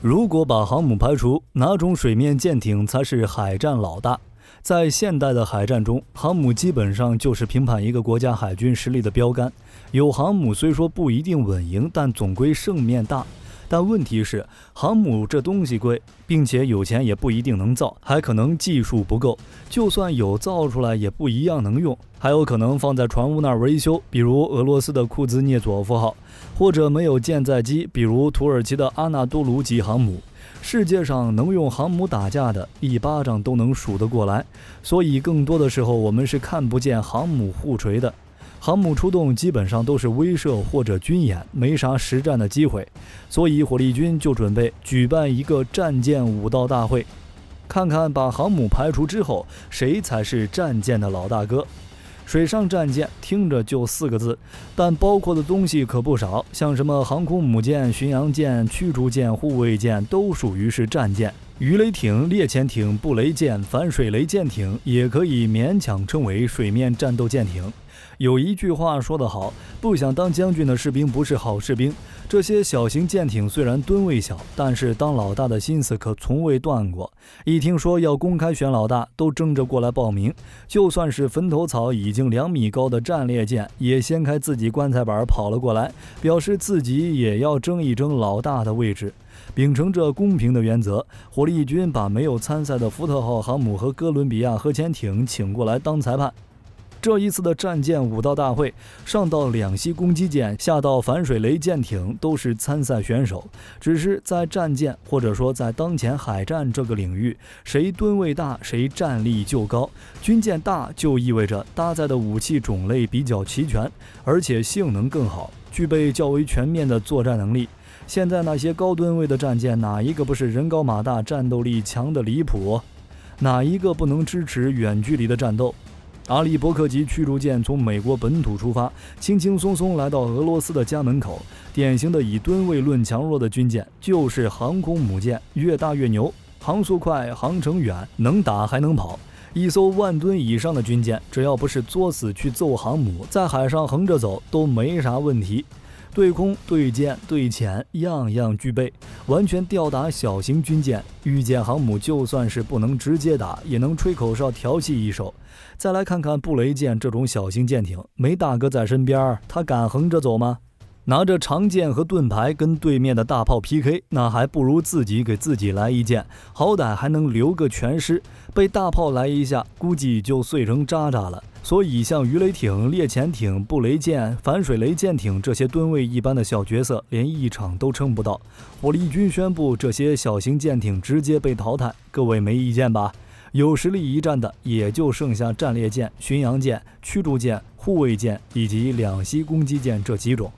如果把航母排除，哪种水面舰艇才是海战老大？在现代的海战中，航母基本上就是评判一个国家海军实力的标杆。有航母虽说不一定稳赢，但总归胜面大。但问题是，航母这东西贵，并且有钱也不一定能造，还可能技术不够，就算有造出来也不一样能用，还有可能放在船坞那儿维修，比如俄罗斯的库兹涅佐夫号，或者没有舰载机，比如土耳其的阿纳多卢级航母。世界上能用航母打架的，一巴掌都能数得过来，所以更多的时候我们是看不见航母互锤的。航母出动基本上都是威慑或者军演，没啥实战的机会，所以火力军就准备举办一个战舰武道大会，看看把航母排除之后，谁才是战舰的老大哥。水上战舰听着就4个字，但包括的东西可不少，像什么航空母舰、巡洋舰、驱逐舰、护卫舰都属于是战舰。鱼雷艇、猎潜艇、布雷舰、反水雷舰艇也可以勉强称为水面战斗舰艇。有一句话说得好，不想当将军的士兵不是好士兵。这些小型舰艇虽然吨位小，但是当老大的心思可从未断过。一听说要公开选老大，都争着过来报名。就算是坟头草已经2米高的战列舰，也掀开自己棺材板跑了过来，表示自己也要争一争老大的位置。秉承着公平的原则，火力军把没有参赛的福特号航母和哥伦比亚核潜艇请过来当裁判。这一次的战舰武道大会，上到两栖攻击舰，下到反水雷舰艇，都是参赛选手。只是在战舰或者说在当前海战这个领域，谁吨位大，谁战力就高。军舰大就意味着搭载的武器种类比较齐全，而且性能更好，具备较为全面的作战能力。现在那些高吨位的战舰，哪一个不是人高马大，战斗力强的离谱？哪一个不能支持远距离的战斗？阿利伯克级驱逐舰从美国本土出发，轻轻松松来到俄罗斯的家门口。典型的以吨位论强弱的军舰，就是航空母舰，越大越牛，航速快，航程远，能打还能跑。一艘1万吨以上的军舰，只要不是作死去揍航母，在海上横着走都没啥问题。对空、对舰、对潜，样样具备，完全吊打小型军舰。遇见航母，就算是不能直接打，也能吹口哨调戏一手。再来看看布雷舰这种小型舰艇，没大哥在身边，他敢横着走吗？拿着长剑和盾牌跟对面的大炮 PK， 那还不如自己给自己来一件，好歹还能留个全尸。被大炮来一下，估计就碎成渣渣了。所以像鱼雷艇、猎潜艇、布雷舰、反水雷舰艇这些吨位一般的小角色，连一场都撑不到。火力军宣布这些小型舰艇直接被淘汰，各位没意见吧？有实力一战的也就剩下战列舰、巡洋舰、驱逐舰、护卫舰以及两栖攻击舰这几种。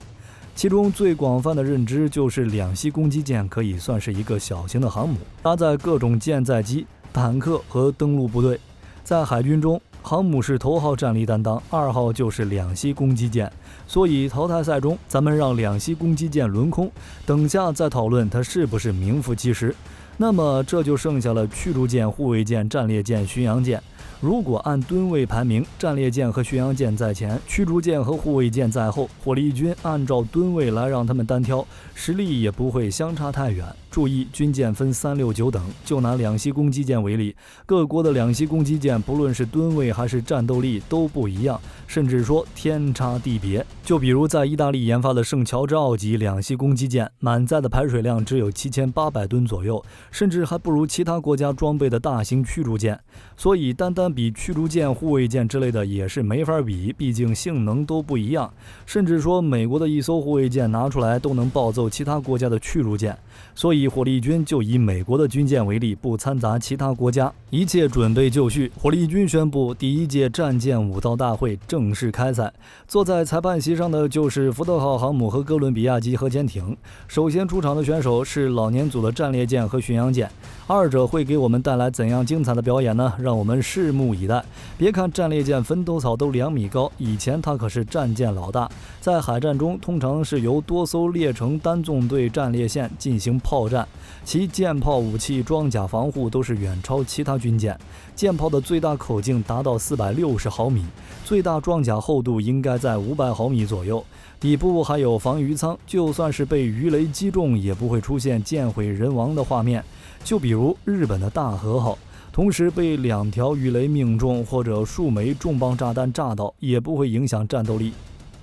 其中最广泛的认知就是两栖攻击舰可以算是一个小型的航母，搭载各种舰载机、坦克和登陆部队。在海军中，航母是头号战力担当，2号就是两栖攻击舰。所以淘汰赛中，咱们让两栖攻击舰轮空，等下再讨论它是不是名副其实。那么这就剩下了驱逐舰、护卫舰、战列舰、巡洋舰。如果按吨位排名，战列舰和巡洋舰在前，驱逐舰和护卫舰在后，火力军按照吨位来让他们单挑，实力也不会相差太远。注意，军舰分3、6、9等，就拿两栖攻击舰为例，各国的两栖攻击舰不论是吨位还是战斗力都不一样，甚至说天差地别。就比如在意大利研发的圣乔治奥级两栖攻击舰，满载的排水量只有7800吨左右，甚至还不如其他国家装备的大型驱逐舰。所以单单比驱逐舰、护卫舰之类的也是没法比，毕竟性能都不一样。甚至说美国的一艘护卫舰拿出来都能暴揍其他国家的驱逐舰。所以火力军就以美国的军舰为例，不掺杂其他国家，一切准备就绪。火力军宣布第1届战舰武道大会正式开赛。坐在裁判席上的就是福特号航母和哥伦比亚级核潜艇。首先出场的选手是老年组的战列舰和巡洋舰，二者会给我们带来怎样精彩的表演呢？让我们拭目目以待。别看战列舰分头草都2米高，以前它可是战舰老大。在海战中，通常是由多艘列成单纵队战列线进行炮战，其舰炮、武器、装甲防护都是远超其他军舰。舰炮的最大口径达到460毫米，最大装甲厚度应该在500毫米左右。底部还有防鱼舱，就算是被鱼雷击中，也不会出现舰毁人亡的画面。就比如日本的大和号，同时被2条鱼雷命中或者数枚重磅炸弹炸到，也不会影响战斗力。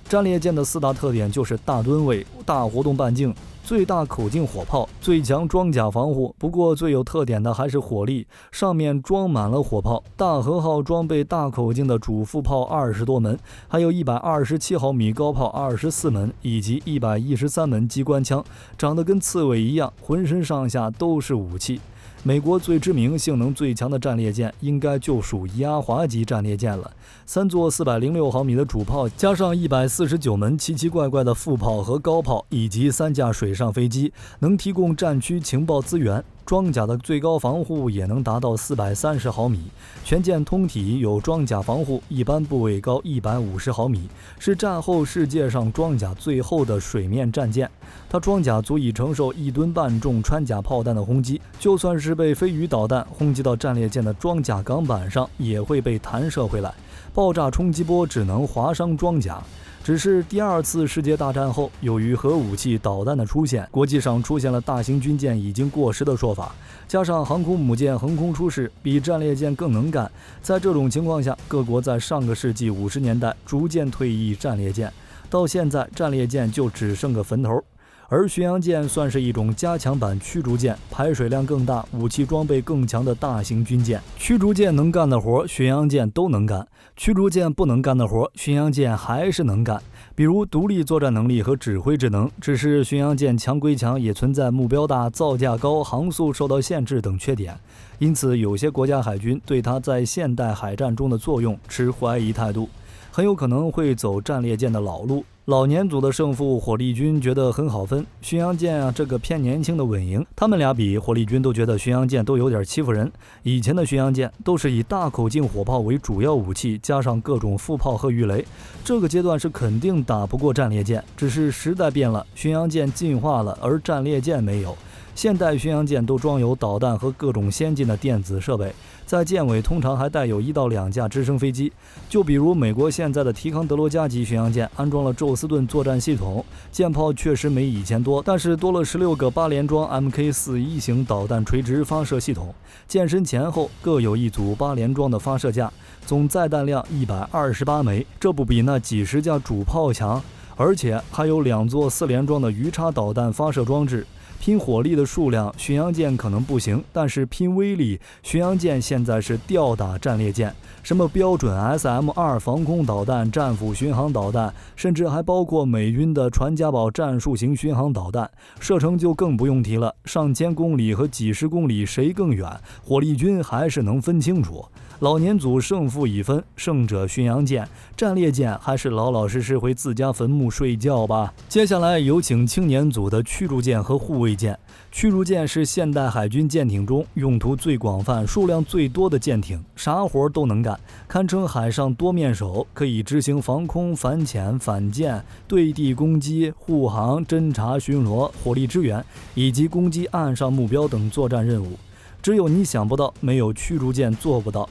战列舰的4大特点就是大吨位、大活动半径、最大口径火炮、最强装甲防护。不过最有特点的还是火力，上面装满了火炮。大和号装备大口径的主副炮20多门，还有127毫米高炮24门，以及113门机关枪，长得跟刺猬一样，浑身上下都是武器。美国最知名、性能最强的战列舰应该就属压华级战列舰了。3座406毫米的主炮，加上149门奇奇怪怪的副炮和高炮，以及3架水上飞机，能提供战区情报资源。装甲的最高防护也能达到430毫米，全舰通体有装甲防护，一般部位高150毫米，是战后世界上装甲最厚的水面战舰。它装甲足以承受1吨半重穿甲炮弹的轰击，就算是被飞鱼导弹轰击到战列舰的装甲港板上，也会被弹射回来，爆炸冲击波只能划伤装甲。只是第2次世界大战后，由于核武器导弹的出现，国际上出现了大型军舰已经过时的说法，加上航空母舰横空出世，比战列舰更能干。在这种情况下，各国在上个世纪50年代逐渐退役战列舰，到现在战列舰就只剩个坟头。而巡洋舰算是一种加强版驱逐舰，排水量更大、武器装备更强的大型军舰。驱逐舰能干的活，巡洋舰都能干；驱逐舰不能干的活，巡洋舰还是能干。比如独立作战能力和指挥职能，只是巡洋舰强归强，也存在目标大、造价高、航速受到限制等缺点。因此，有些国家海军对它在现代海战中的作用持怀疑态度，很有可能会走战列舰的老路。老年组的胜负，火力军觉得很好分，巡洋舰这个偏年轻的稳赢。他们俩比，火力军都觉得巡洋舰都有点欺负人。以前的巡洋舰都是以大口径火炮为主要武器，加上各种副炮和鱼雷，这个阶段是肯定打不过战列舰。只是时代变了，巡洋舰进化了，而战列舰没有。现代巡洋舰都装有导弹和各种先进的电子设备，在舰尾通常还带有1到2架直升飞机。就比如美国现在的提康德罗加级巡洋舰安装了宙斯盾作战系统，舰炮确实没以前多，但是多了16个8连装 MK41 型导弹垂直发射系统，舰身前后各有1组8连装的发射架，总载弹量128枚，这不比那几十架主炮强？而且还有2座4连装的鱼叉导弹发射装置。拼火力的数量，巡洋舰可能不行，但是拼威力，巡洋舰现在是吊打战列舰。什么标准 SM-2 防空导弹、战斧巡航导弹，甚至还包括美军的传家宝战术型巡航导弹，射程就更不用提了，上千公里和几十公里谁更远，火力军还是能分清楚。老年组胜负已分，胜者巡洋舰，战列舰还是老老实实回自家坟墓睡觉吧。接下来有请青年组的驱逐舰和护卫舰。驱逐舰是现代海军舰艇中用途最广泛、数量最多的舰艇，啥活都能干，堪称海上多面手，可以执行防空、反潜、反舰、对地攻击、护航、侦察、巡逻、火力支援以及攻击岸上目标等作战任务。只有你想不到，没有驱逐舰做不到。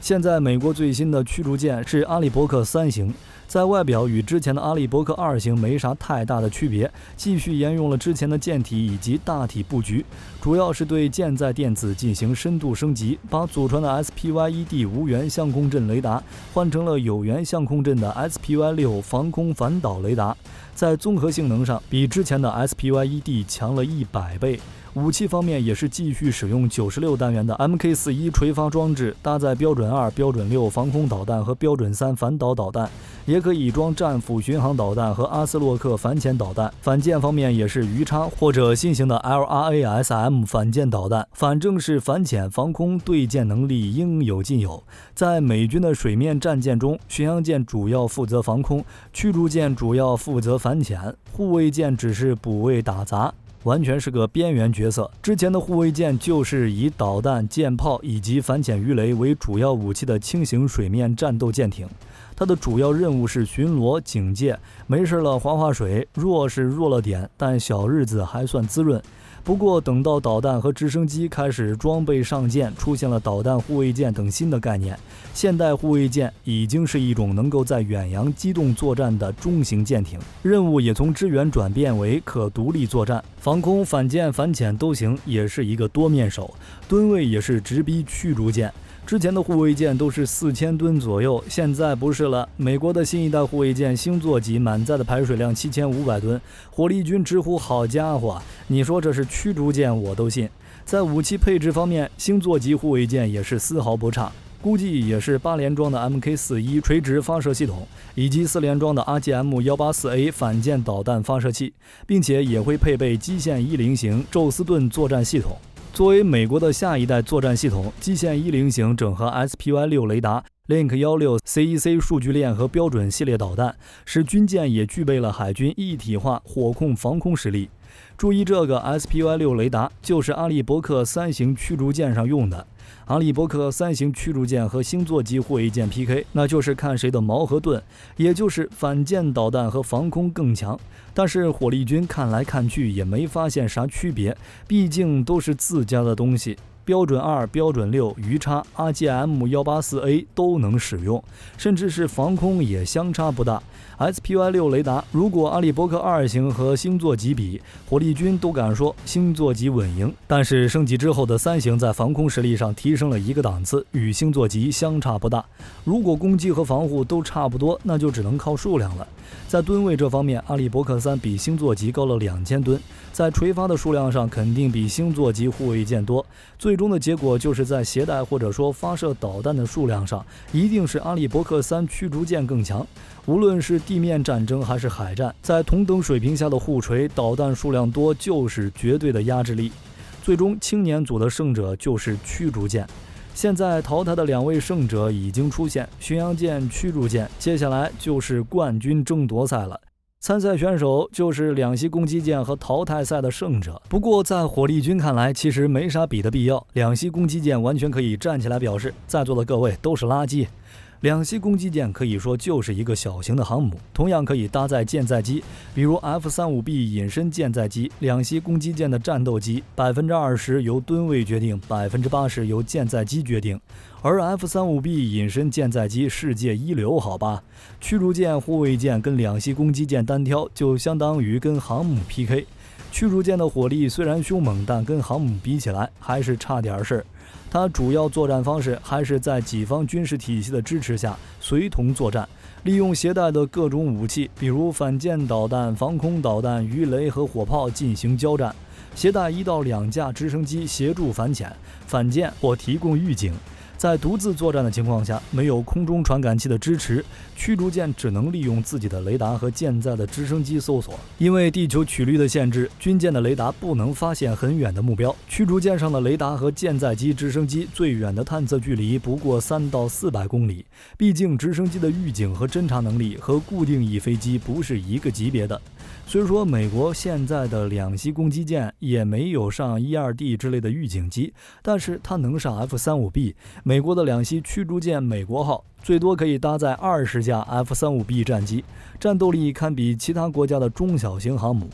现在美国最新的驱逐舰是阿利伯克3型，在外表与之前的阿利伯克2型没啥太大的区别，继续沿用了之前的舰体以及大体布局，主要是对舰载电子进行深度升级，把祖传的 SPY-1D 无源相控阵雷达换成了有源相控阵的 SPY-6 防空反导雷达，在综合性能上比之前的 SPY-1D 强了100倍。武器方面也是继续使用96单元的 MK41 垂发装置，搭载标准2、标准6防空导弹和标准3反导导弹，也可以装战斧巡航导弹和阿斯洛克反潜导弹。反舰方面也是鱼叉或者新型的 LRASM 反舰导弹，反正是反潜防空对舰能力应有尽有。在美军的水面战舰中，巡洋舰主要负责防空，驱逐舰主要负责反潜，护卫舰只是补位打杂。完全是个边缘角色。之前的护卫舰就是以导弹、舰炮以及反潜鱼雷为主要武器的轻型水面战斗舰艇，它的主要任务是巡逻、警戒，没事了划水，弱是弱了点，但小日子还算滋润。不过等到导弹和直升机开始装备上舰，出现了导弹护卫舰等新的概念，现代护卫舰已经是一种能够在远洋机动作战的中型舰艇，任务也从支援转变为可独立作战，防空、反舰、反潜都行，也是一个多面手，吨位也是直逼驱逐舰。之前的护卫舰都是4000吨左右，现在不是了。美国的新一代护卫舰星座级满载的排水量7500吨，火力军直呼好家伙，你说这是驱逐舰我都信。在武器配置方面，星座级护卫舰也是丝毫不差，估计也是8连装的 MK41 垂直发射系统，以及4连装的 RGM-184A 反舰导弹发射器，并且也会配备基线10型宙斯盾作战系统。作为美国的下一代作战系统，基线10型整合 SPY-6 雷达、Link 16 CEC 数据链和标准系列导弹，使军舰也具备了海军一体化火控防空实力。注意，这个 SPY-6 雷达就是阿利伯克3型驱逐舰上用的。阿利伯克3型驱逐舰和星座级护卫舰 PK， 那就是看谁的矛和盾，也就是反舰导弹和防空更强。但是火力军看来看去也没发现啥区别，毕竟都是自家的东西。标准2、标准6、鱼叉、RGM-184A 都能使用，甚至是防空也相差不大。SPY-6 雷达，如果阿利伯克2型和星座级比，火力军都敢说星座级稳赢。但是升级之后的3型在防空实力上提升了一个档次，与星座级相差不大。如果攻击和防护都差不多，那就只能靠数量了。在吨位这方面，阿利伯克3比星座级高了2000吨，在垂发的数量上肯定比星座级护卫舰多。最终的结果就是在携带或者说发射导弹的数量上，一定是阿利伯克3驱逐舰更强。无论是地面战争还是海战，在同等水平下的互锤，导弹数量多就是绝对的压制力。最终青年组的胜者就是驱逐舰。现在淘汰的2位胜者已经出现，巡洋舰、驱逐舰，接下来就是冠军争夺赛了。参赛选手就是两栖攻击舰和淘汰赛的胜者。不过在火力军看来，其实没啥比的必要，两栖攻击舰完全可以站起来表示，在座的各位都是垃圾。两栖攻击舰可以说就是一个小型的航母，同样可以搭载舰载机，比如 F-35B 隐身舰载机。两栖攻击舰的战斗机 20% 由吨位决定， 80% 由舰载机决定，而 F-35B 隐身舰载机世界一流，好吧。驱逐舰、护卫舰跟两栖攻击舰单挑，就相当于跟航母 PK。驱逐舰的火力虽然凶猛，但跟航母比起来还是差点事儿。它主要作战方式还是在己方军事体系的支持下随同作战，利用携带的各种武器，比如反舰导弹、防空导弹、鱼雷和火炮进行交战，携带1到2架直升机协助反潜、反舰或提供预警。在独自作战的情况下，没有空中传感器的支持，驱逐舰只能利用自己的雷达和舰载的直升机搜索。因为地球曲率的限制，军舰的雷达不能发现很远的目标。驱逐舰上的雷达和舰载机、直升机最远的探测距离不过3到400公里。毕竟直升机的预警和侦察能力和固定翼飞机不是一个级别的。虽说美国现在的两栖攻击舰也没有上1、2D 之类的预警机，但是它能上 F-35B。美国的两栖驱逐舰美国号最多可以搭载20架 F-35B 战机，战斗力堪比其他国家的中小型航母。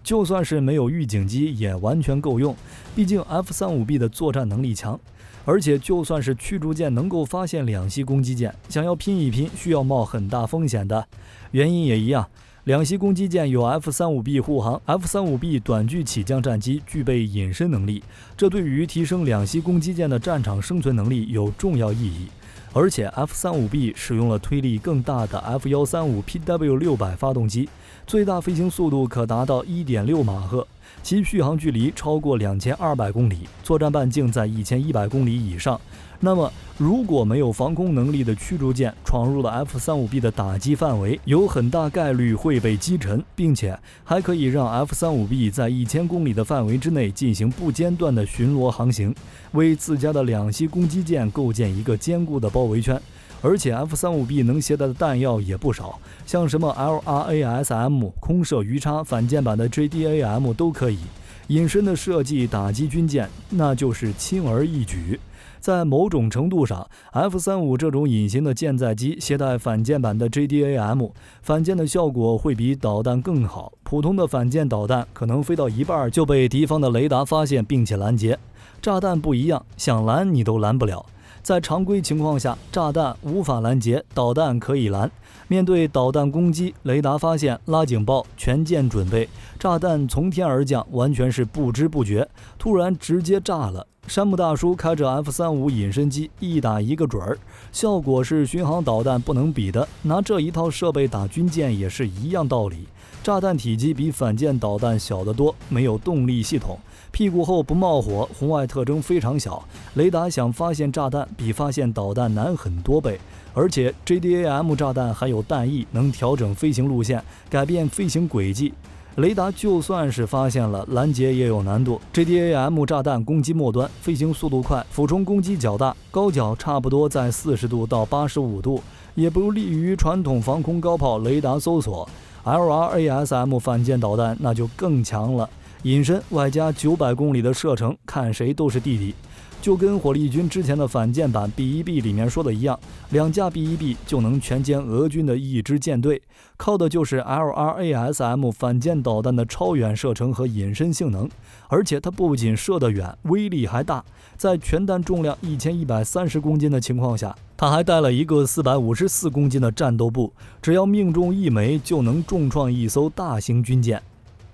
就算是没有预警机也完全够用，毕竟 F-35B 的作战能力强。而且就算是驱逐舰能够发现两栖攻击舰，想要拼一拼需要冒很大风险的。原因也一样，两栖攻击舰有 F-35B 护航， F-35B 短距起降战机具备隐身能力，这对于提升两栖攻击舰的战场生存能力有重要意义。而且 F-35B 使用了推力更大的 F-135PW600 发动机，最大飞行速度可达到 1.6 马赫，其续航距离超过2200公里，作战半径在1100公里以上。那么如果没有防空能力的驱逐舰闯入了 F-35B 的打击范围，有很大概率会被击沉，并且还可以让 F-35B 在1000公里的范围之内进行不间断的巡逻航行，为自家的两栖攻击舰构建一个坚固的包围圈。而且 F-35B 能携带的弹药也不少，像什么 LRASM、空射鱼叉、反舰版的 JDAM 都可以。隐身的设计打击军舰，那就是轻而易举。在某种程度上 ，F-35这种隐形的舰载机携带反舰版的 JDAM， 反舰的效果会比导弹更好。普通的反舰导弹可能飞到一半就被敌方的雷达发现并且拦截，炸弹不一样，想拦你都拦不了。在常规情况下，炸弹无法拦截，导弹可以拦。面对导弹攻击，雷达发现，拉警报，全舰准备，炸弹从天而降，完全是不知不觉，突然直接炸了。山姆大叔开着 F-35隐身机一打一个准儿，效果是巡航导弹不能比的，拿这一套设备打军舰也是一样道理。炸弹体积比反舰导弹小得多，没有动力系统，屁股后不冒火，红外特征非常小，雷达想发现炸弹比发现导弹难很多倍。而且 JDAM 炸弹还有弹翼，能调整飞行路线，改变飞行轨迹。雷达就算是发现了，拦截也有难度。JDAM 炸弹攻击末端，飞行速度快，俯冲攻击较大，高角差不多在40度到85度，也不利于传统防空高炮雷达搜索。LRASM 反舰导弹那就更强了，隐身外加900公里的射程，看谁都是弟弟。就跟火力军之前的反舰版 B-1B 里面说的一样，2架 B-1B 就能全歼俄军的一支舰队，靠的就是 LRASM 反舰导弹的超远射程和隐身性能。而且它不仅射得远，威力还大，在全弹重量1130公斤的情况下，它还带了一个454公斤的战斗部，只要命中1枚就能重创一艘大型军舰。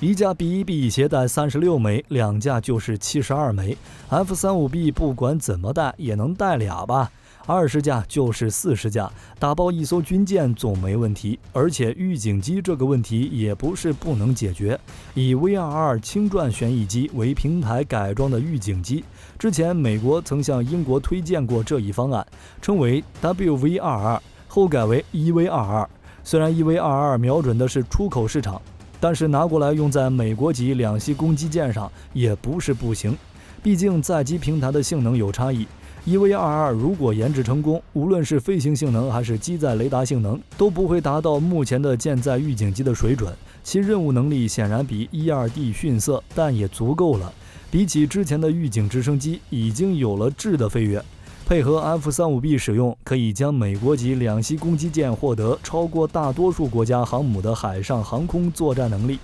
一架 B-1B 携带36枚，2架就是72枚。F-35B 不管怎么带也能带俩吧，20架就是40架，打爆一艘军舰总没问题。而且预警机这个问题也不是不能解决，以 V-22 轻转旋翼机为平台改装的预警机，之前美国曾向英国推荐过这一方案，称为 WV-22， 后改为 EV-22。虽然 EV-22 瞄准的是出口市场，但是拿过来用在美国级两栖攻击舰上也不是不行，毕竟载机平台的性能有差异。EV-22 如果研制成功，无论是飞行性能还是机载雷达性能，都不会达到目前的舰载预警机的水准。其任务能力显然比 E-2D 逊色，但也足够了。比起之前的预警直升机，已经有了质的飞跃。配合 F-35B 使用，可以将美国级两栖攻击舰获得超过大多数国家航母的海上航空作战能力。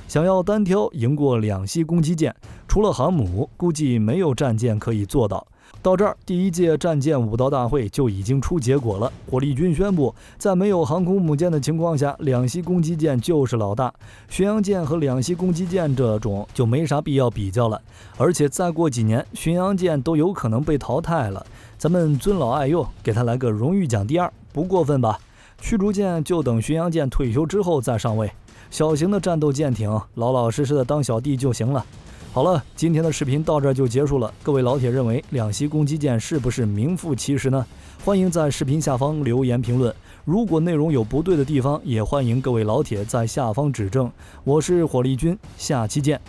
想要单挑赢过两栖攻击舰，除了航母，估计没有战舰可以做到。到这儿，第一届战舰武道大会就已经出结果了。火力军宣布，在没有航空母舰的情况下，两栖攻击舰就是老大。巡洋舰和两栖攻击舰这种就没啥必要比较了。而且再过几年，巡洋舰都有可能被淘汰了。咱们尊老爱幼，给他来个荣誉奖第2，不过分吧？驱逐舰就等巡洋舰退休之后再上位。小型的战斗舰艇，老老实实的当小弟就行了。好了，今天的视频到这就结束了。各位老铁认为两栖攻击舰是不是名副其实呢？欢迎在视频下方留言评论。如果内容有不对的地方，也欢迎各位老铁在下方指正。我是火力军，下期见。